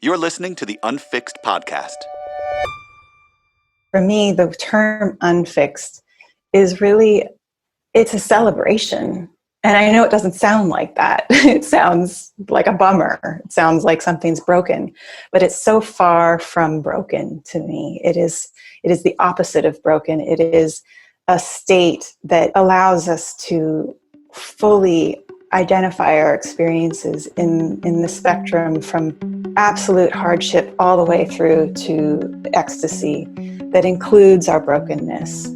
You're listening to the Unfixed podcast. For me, the term unfixed is really, it's a celebration. And I know it doesn't sound like that. It sounds like a bummer. It sounds like something's broken, but it's so far from broken to me. It is the opposite of broken. It is a state that allows us to fully identify our experiences in the spectrum from absolute hardship all the way through to ecstasy that includes our brokenness.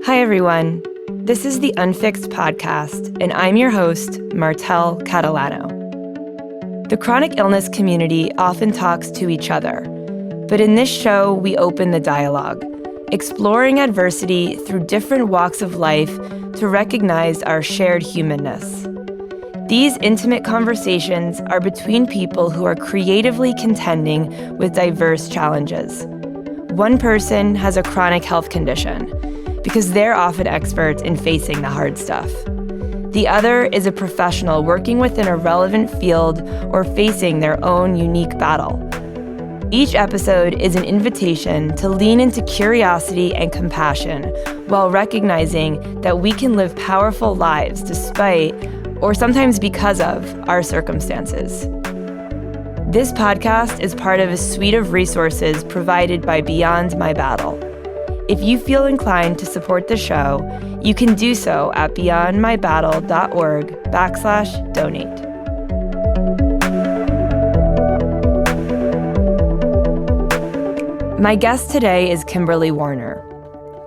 Hi, everyone. This is the Unfixed podcast, and I'm your host, Martel Catalano. The chronic illness community often talks to each other, but in this show, we open the dialogue, exploring adversity through different walks of life to recognize our shared humanness. These intimate conversations are between people who are creatively contending with diverse challenges. One person has a chronic health condition because they're often experts in facing the hard stuff. The other is a professional working within a relevant field or facing their own unique battle. Each episode is an invitation to lean into curiosity and compassion while recognizing that we can live powerful lives despite, or sometimes because of, our circumstances. This podcast is part of a suite of resources provided by Beyond My Battle. If you feel inclined to support the show, you can do so at beyondmybattle.org/donate. My guest today is Kimberly Warner.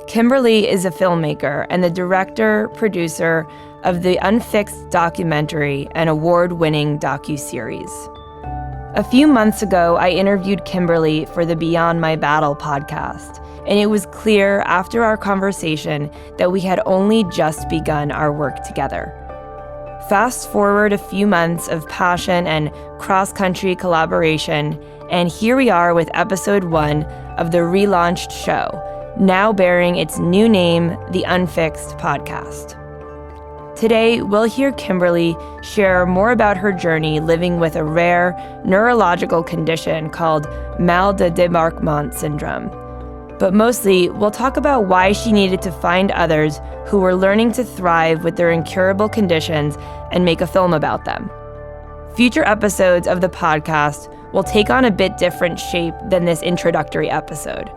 Kimberly is a filmmaker and the director, producer of the Unfixed documentary and award-winning docuseries. A few months ago, I interviewed Kimberly for the Beyond My Battle podcast, and it was clear after our conversation that we had only just begun our work together. Fast forward a few months of passion and cross-country collaboration, and here we are with episode 1 of the relaunched show, now bearing its new name, the Unfixed podcast. Today, we'll hear Kimberly share more about her journey living with a rare neurological condition called mal de débarquement syndrome. But mostly, we'll talk about why she needed to find others who were learning to thrive with their incurable conditions and make a film about them. Future episodes of the podcast will take on a bit different shape than this introductory episode.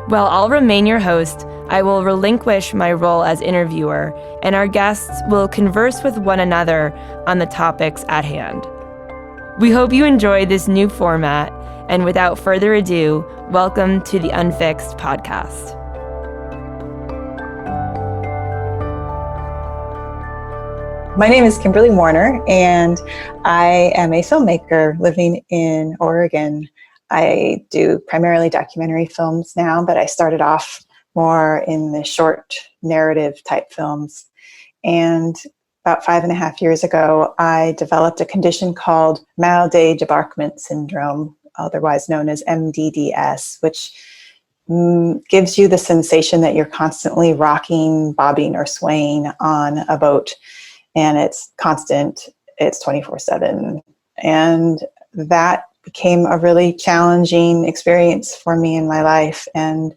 While I'll remain your host, I will relinquish my role as interviewer, and our guests will converse with one another on the topics at hand. We hope you enjoy this new format, and without further ado, welcome to the Unfixed podcast. My name is Kimberly Warner, and I am a filmmaker living in Oregon. I do primarily documentary films now, but I started off more in the short narrative type films. And about 5.5 years ago, I developed a condition called mal de débarquement syndrome, otherwise known as MDDS, which gives you the sensation that you're constantly rocking, bobbing, or swaying on a boat. And it's constant, it's 24/7. And that became a really challenging experience for me in my life. And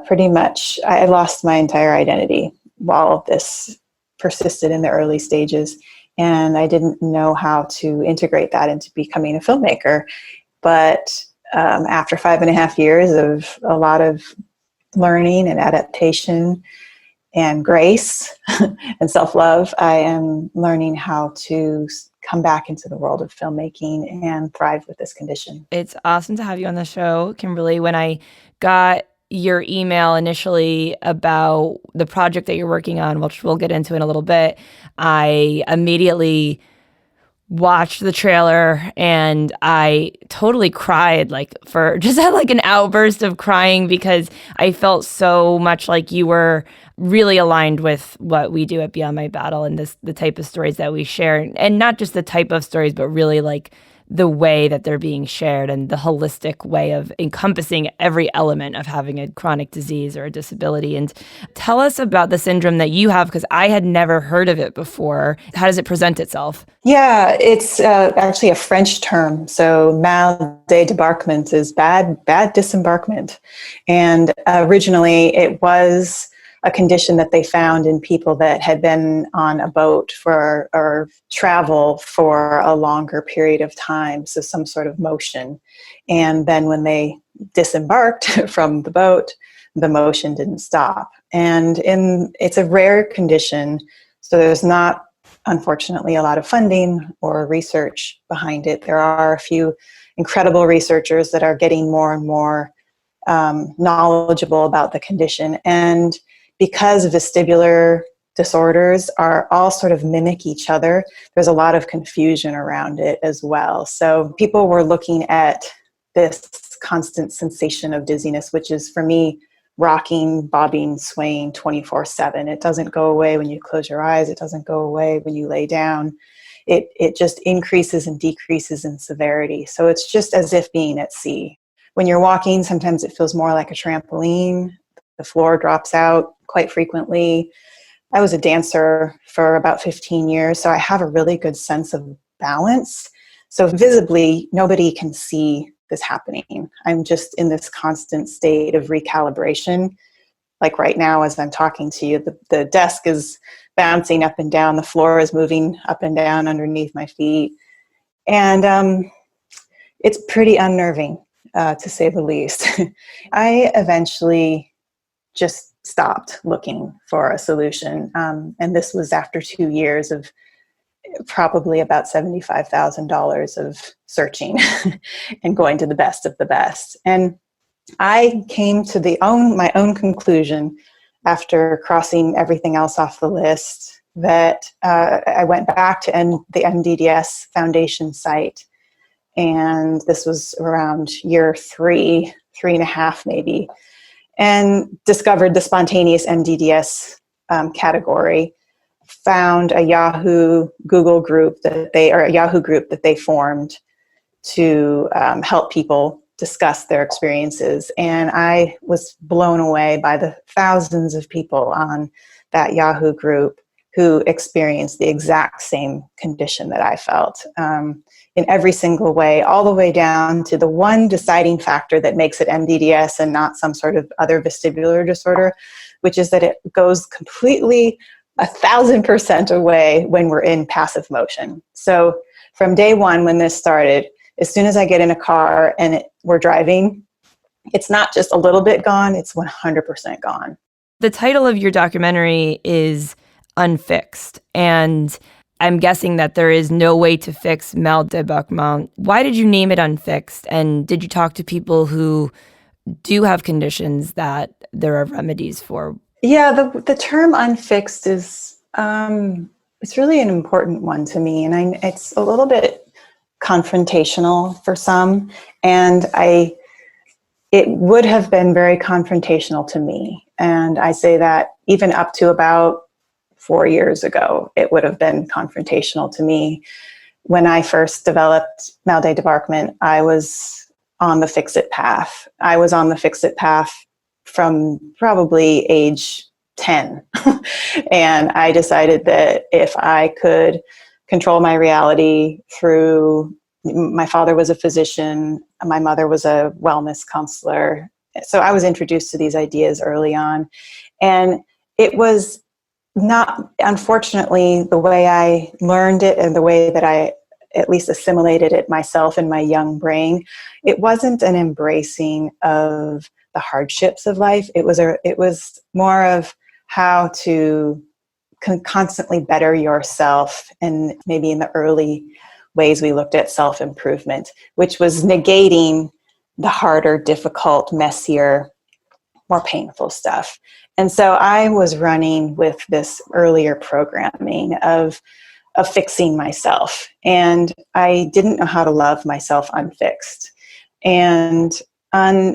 pretty much I lost my entire identity while this persisted in the early stages. And I didn't know how to integrate that into becoming a filmmaker. But after 5.5 years of a lot of learning and adaptation and grace and self-love, I am learning how to come back into the world of filmmaking and thrive with this condition. It's awesome to have you on the show, Kimberly. When I got your email initially about the project that you're working on, which we'll get into in a little bit, I immediately watched the trailer and I totally cried, just had an outburst of crying because I felt so much like you were really aligned with what we do at Beyond My Battle and the type of stories that we share, and not just the type of stories, but really the way that they're being shared and the holistic way of encompassing every element of having a chronic disease or a disability. And tell us about the syndrome that you have, because I had never heard of it before. How does it present itself? Yeah, it's actually a French term. So mal de débarquement is bad disembarkment. And originally it was a condition that they found in people that had been on a boat for or travel for a longer period of time, so some sort of motion. And then when they disembarked from the boat, the motion didn't stop. And it's a rare condition, so there's not, unfortunately, a lot of funding or research behind it. There are a few incredible researchers that are getting more and more knowledgeable about the condition. And because vestibular disorders are all sort of mimic each other, there's a lot of confusion around it as well. So people were looking at this constant sensation of dizziness, which is, for me, rocking, bobbing, swaying 24/7. It doesn't go away when you close your eyes. It doesn't go away when you lay down. It just increases and decreases in severity. So it's just as if being at sea. When you're walking, sometimes it feels more like a trampoline. The floor drops out quite frequently. I was a dancer for about 15 years, so I have a really good sense of balance. So visibly, nobody can see this happening. I'm just in this constant state of recalibration. Like right now, as I'm talking to you, the desk is bouncing up and down. The floor is moving up and down underneath my feet. And it's pretty unnerving, to say the least. I eventually just stopped looking for a solution. And this was after 2 years of probably about $75,000 of searching and going to the best of the best. And I came to my own conclusion after crossing everything else off the list that I went back to the MDDS Foundation site. And this was around year 3.5 maybe, and discovered the spontaneous MDDS category. Found a Yahoo group that they formed to help people discuss their experiences. And I was blown away by the thousands of people on that Yahoo group who experienced the exact same condition that I felt, in every single way, all the way down to the one deciding factor that makes it MDDS and not some sort of other vestibular disorder, which is that it goes completely 1,000% away when we're in passive motion. So from day one, when this started, as soon as I get in a car and we're driving, it's not just a little bit gone, it's 100% gone. The title of your documentary is Unfixed, and I'm guessing that there is no way to fix mal de débarquement. Why did you name it Unfixed? And did you talk to people who do have conditions that there are remedies for? Yeah, the term unfixed is it's really an important one to me, and it's a little bit confrontational for some, and it would have been very confrontational to me. And I say that even up to about 4 years ago, it would have been confrontational to me. When I first developed mal de débarquement, I was on the fix-it path. I was on the fix-it path from probably age 10. And I decided that if I could control my reality through, my father was a physician, my mother was a wellness counselor. So I was introduced to these ideas early on. And it was not, unfortunately, the way I learned it and the way that I at least assimilated it myself in my young brain, it wasn't an embracing of the hardships of life. It was more of how to constantly better yourself. And maybe in the early ways we looked at self-improvement, which was negating the harder, difficult, messier, more painful stuff. And so I was running with this earlier programming of fixing myself. And I didn't know how to love myself unfixed. And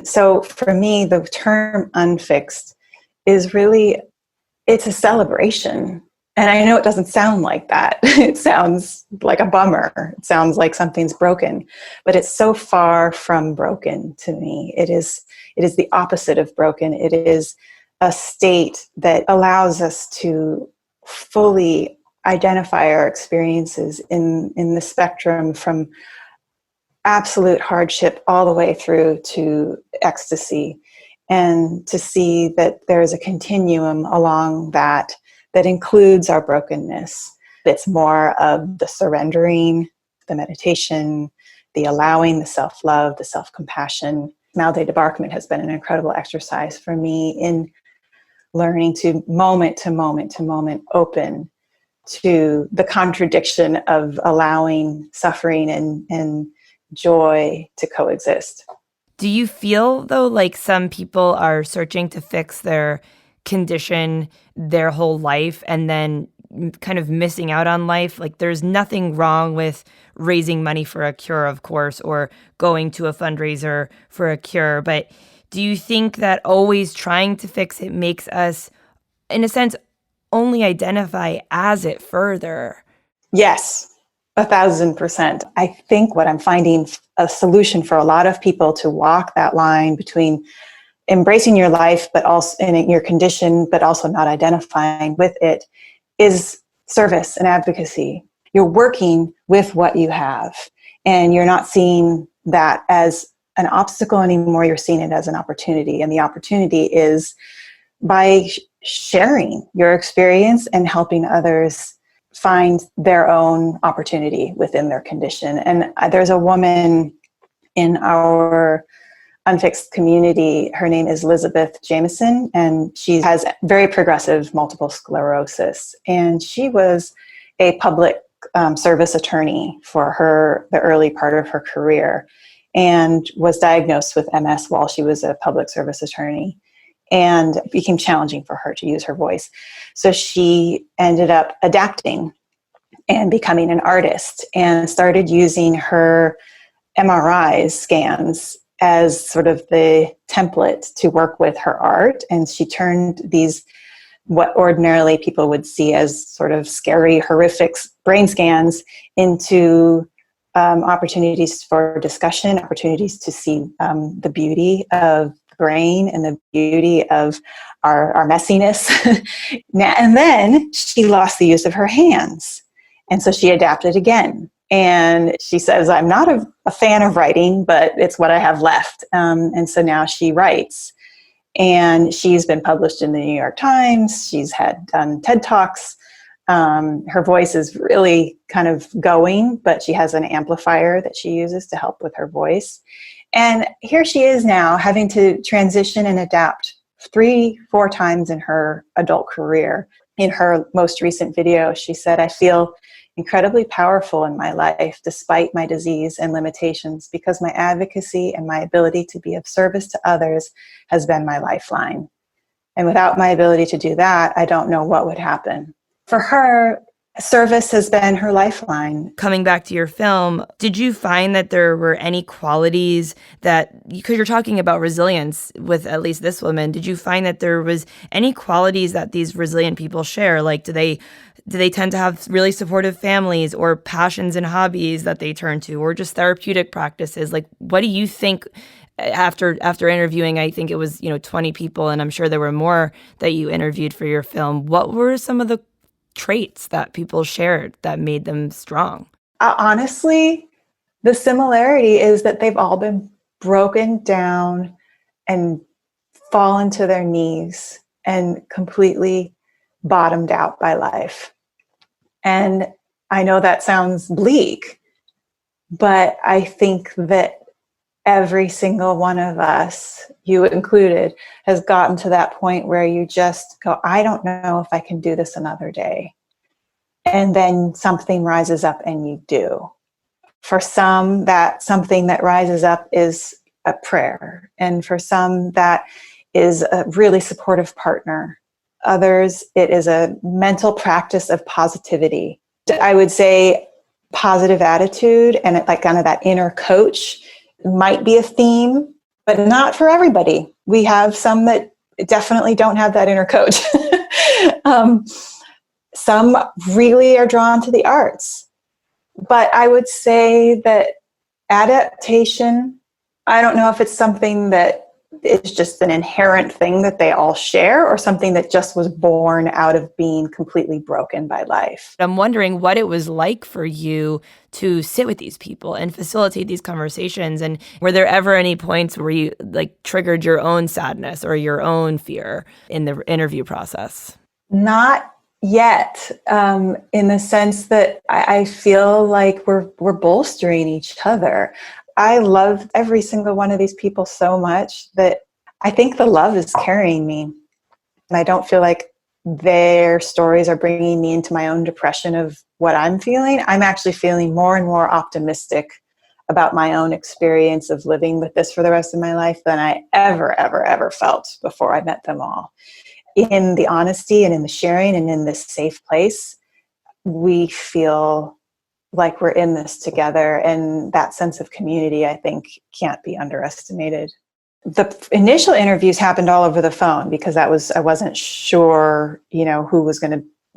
so for me, the term unfixed is really, it's a celebration And I know it doesn't sound like that. It sounds like a bummer. It sounds like something's broken, but it's so far from broken to me. It is the opposite of broken. It is a state that allows us to fully identify our experiences in the spectrum from absolute hardship all the way through to ecstasy, and to see that there's a continuum along that includes our brokenness. It's more of the surrendering, the meditation, the allowing, the self-love, the self-compassion. Malde debarkment has been an incredible exercise for me in learning to moment to moment to moment open to the contradiction of allowing suffering and joy to coexist. Do you feel, though, like some people are searching to fix their condition their whole life and then kind of missing out on life? Like, there's nothing wrong with raising money for a cure, of course, or going to a fundraiser for a cure. But do you think that always trying to fix it makes us, in a sense, only identify as it further? Yes, 1,000%. I think what I'm finding a solution for a lot of people to walk that line between embracing your life, but also in your condition, but also not identifying with it, is service and advocacy. You're working with what you have, and you're not seeing that as an obstacle anymore. You're seeing it as an opportunity. And the opportunity is by sharing your experience and helping others find their own opportunity within their condition. And there's a woman in our unfixed community. Her name is Elizabeth Jameson, and she has very progressive multiple sclerosis. And she was a public service attorney for the early part of her career, and was diagnosed with MS while she was a public service attorney. And it became challenging for her to use her voice. So she ended up adapting and becoming an artist, and started using her MRI scans as sort of the template to work with her art. And she turned these, what ordinarily people would see as sort of scary, horrific brain scans, into opportunities for discussion, opportunities to see the beauty of the brain and the beauty of our messiness. And then she lost the use of her hands. And so she adapted again. And she says, I'm not a fan of writing, but it's what I have left. And so now she writes. And she's been published in the New York Times. She's done TED Talks. Her voice is really kind of going, but she has an amplifier that she uses to help with her voice. And here she is now, having to transition and adapt 3-4 times in her adult career. In her most recent video, she said, I feel incredibly powerful in my life despite my disease and limitations, because my advocacy and my ability to be of service to others has been my lifeline. And without my ability to do that, I don't know what would happen. For her, service has been her lifeline. Coming back to your film, did you find that there were any qualities that, because you're talking about resilience with at least this woman, did you find that there was any qualities that these resilient people share? Like, do they tend to have really supportive families, or passions and hobbies that they turn to, or just therapeutic practices? Like, what do you think, after interviewing, I think it was 20 people, and I'm sure there were more that you interviewed for your film, what were some of the traits that people shared that made them strong? Honestly, the similarity is that they've all been broken down and fallen to their knees and completely bottomed out by life. And I know that sounds bleak, but I think that every single one of us, you included, has gotten to that point where you just go, I don't know if I can do this another day. And then something rises up and you do. For some, that something that rises up is a prayer. And for some, that is a really supportive partner. Others, it is a mental practice of positivity. I would say positive attitude and like kind of that inner coach might be a theme, but not for everybody. We have some that definitely don't have that inner coach. Some really are drawn to the arts. But I would say that adaptation, I don't know if it's something that is just an inherent thing that they all share, or something that just was born out of being completely broken by life. I'm wondering what it was like for you to sit with these people and facilitate these conversations. And were there ever any points where you like triggered your own sadness or your own fear in the interview process? Not yet, in the sense that I feel like we're bolstering each other. I love every single one of these people so much that I think the love is carrying me. And I don't feel like their stories are bringing me into my own depression of what I'm feeling. I'm actually feeling more and more optimistic about my own experience of living with this for the rest of my life than I ever felt before I met them all. In the honesty and in the sharing and in this safe place, we feel like we're in this together, and that sense of community, I think, can't be underestimated. The initial interviews happened all over the phone because I wasn't sure, who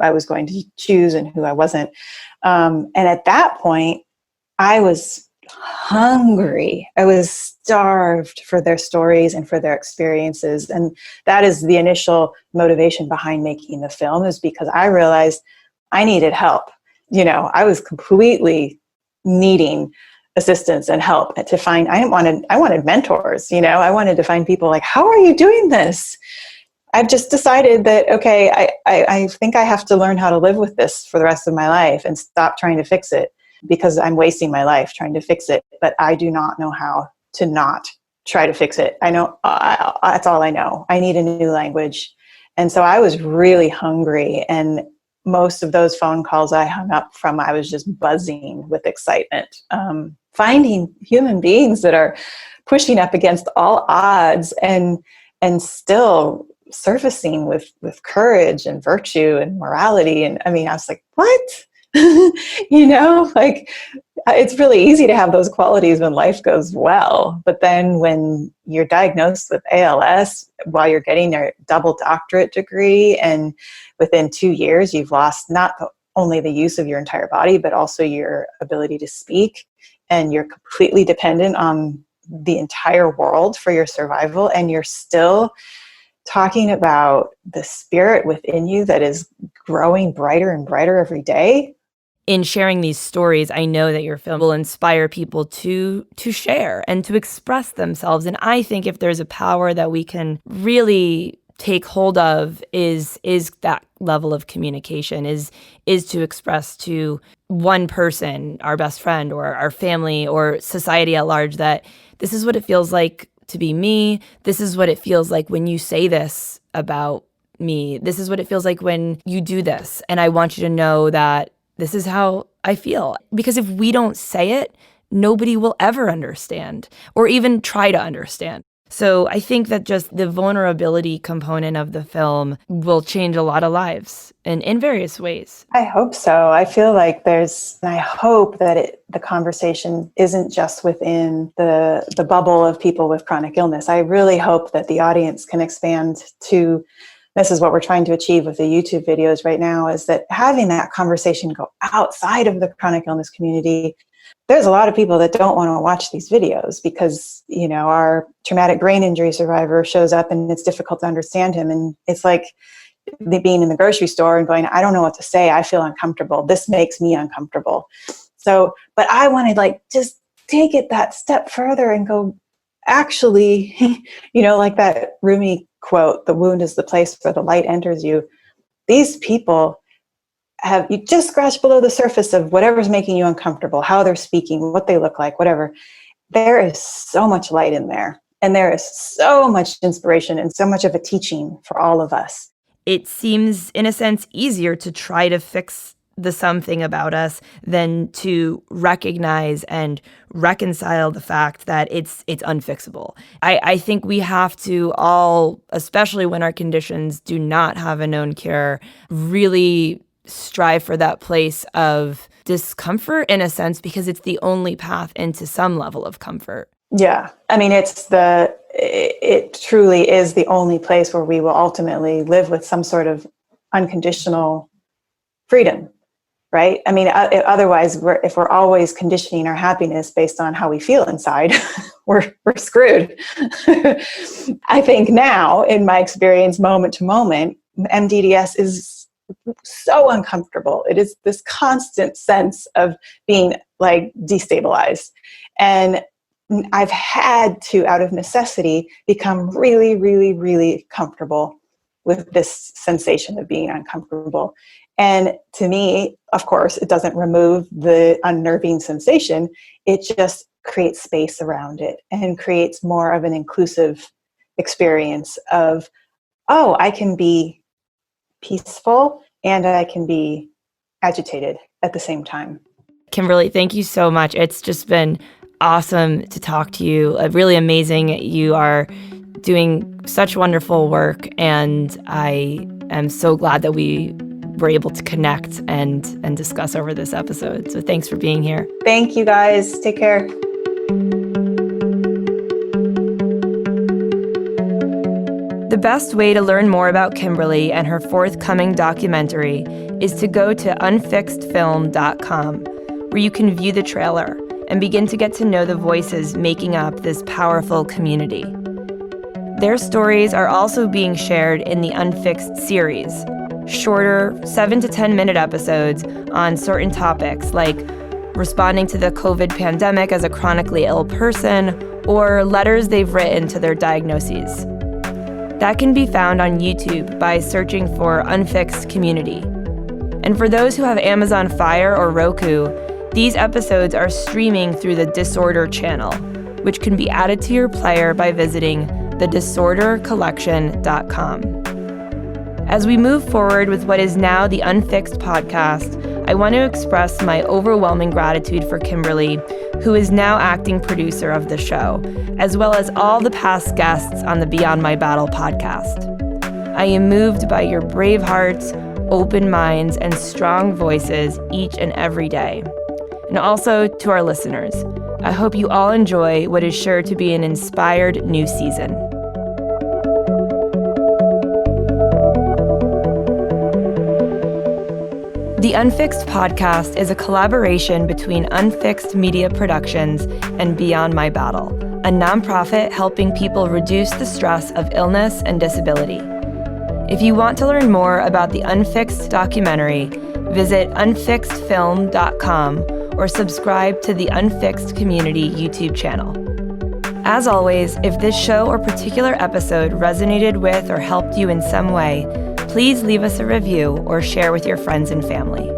I was going to choose and who I wasn't. And at that point, I was hungry. I was starved for their stories and for their experiences. And that is the initial motivation behind making the film, is because I realized I needed help. I was completely needing assistance and help to find, I wanted mentors, I wanted to find people like, how are you doing this? I've just decided that, okay, I think I have to learn how to live with this for the rest of my life and stop trying to fix it, because I'm wasting my life trying to fix it. But I do not know how to not try to fix it. I know that's all I know. I need a new language. And so I was really hungry, and most of those phone calls I hung up from, I was just buzzing with excitement. Finding human beings that are pushing up against all odds and still surfacing with courage and virtue and morality. And I was like, what? It's really easy to have those qualities when life goes well. But then when you're diagnosed with ALS while you're getting your double doctorate degree, and within 2 years, you've lost not only the use of your entire body, but also your ability to speak, and you're completely dependent on the entire world for your survival, and you're still talking about the spirit within you that is growing brighter and brighter every day. In sharing these stories, I know that your film will inspire people to share and to express themselves. And I think if there's a power that we can really take hold of is that level of communication, is to express to one person, our best friend or our family or society at large, that this is what it feels like to be me. This is what it feels like when you say this about me. This is what it feels like when you do this. And I want you to know that this is how I feel. Because if we don't say it, nobody will ever understand or even try to understand. So I think that just the vulnerability component of the film will change a lot of lives in various ways. I hope so. I feel like I hope that the conversation isn't just within the bubble of people with chronic illness. I really hope that the audience can expand to, this is what we're trying to achieve with the YouTube videos right now, is that having that conversation go outside of the chronic illness community. There's a lot of people that don't want to watch these videos because, our traumatic brain injury survivor shows up and it's difficult to understand him. And it's like being in the grocery store and going, I don't know what to say. I feel uncomfortable. This makes me uncomfortable. So, but I want to just take it that step further and go, actually, like that Rumi quote, the wound is the place where the light enters you. These people you just scratch below the surface of whatever's making you uncomfortable, how they're speaking, what they look like, whatever. There is so much light in there. And there is so much inspiration and so much of a teaching for all of us. It seems, in a sense, easier to try to fix the something about us than to recognize and reconcile the fact that it's unfixable. I think we have to all, especially when our conditions do not have a known cure, really strive for that place of discomfort in a sense, because it's the only path into some level of comfort. Yeah. It truly is the only place where we will ultimately live with some sort of unconditional freedom, right? I mean, otherwise, if we're always conditioning our happiness based on how we feel inside, we're screwed. I think now, in my experience, moment to moment, MDDS is so uncomfortable. It is this constant sense of being like destabilized. And I've had to, out of necessity, become really, really, really comfortable with this sensation of being uncomfortable. And to me, of course, it doesn't remove the unnerving sensation. It just creates space around it and creates more of an inclusive experience of, oh, I can be peaceful and I can be agitated at the same time. Kimberly, thank you so much. It's just been awesome to talk to you. Really amazing. You are doing such wonderful work, and I am so glad that we were able to connect and discuss over this episode. So thanks for being here. Thank you, guys. Take care. The best way to learn more about Kimberly and her forthcoming documentary is to go to unfixedfilm.com, where you can view the trailer and begin to get to know the voices making up this powerful community. Their stories are also being shared in the Unfixed series, shorter 7 to 10 minute episodes on certain topics like responding to the COVID pandemic as a chronically ill person, or letters they've written to their diagnoses. That can be found on YouTube by searching for Unfixed Community. And for those who have Amazon Fire or Roku, these episodes are streaming through the Disorder channel, which can be added to your player by visiting thedisordercollection.com. As we move forward with what is now the Unfixed podcast, I want to express my overwhelming gratitude for Kimberly, who is now acting producer of the show, as well as all the past guests on the Beyond My Battle podcast. I am moved by your brave hearts, open minds, and strong voices each and every day. And also to our listeners, I hope you all enjoy what is sure to be an inspired new season. The Unfixed podcast is a collaboration between Unfixed Media Productions and Beyond My Battle, a nonprofit helping people reduce the stress of illness and disability. If you want to learn more about the Unfixed documentary, visit unfixedfilm.com or subscribe to the Unfixed Community YouTube channel. As always, if this show or particular episode resonated with or helped you in some way, please leave us a review or share with your friends and family.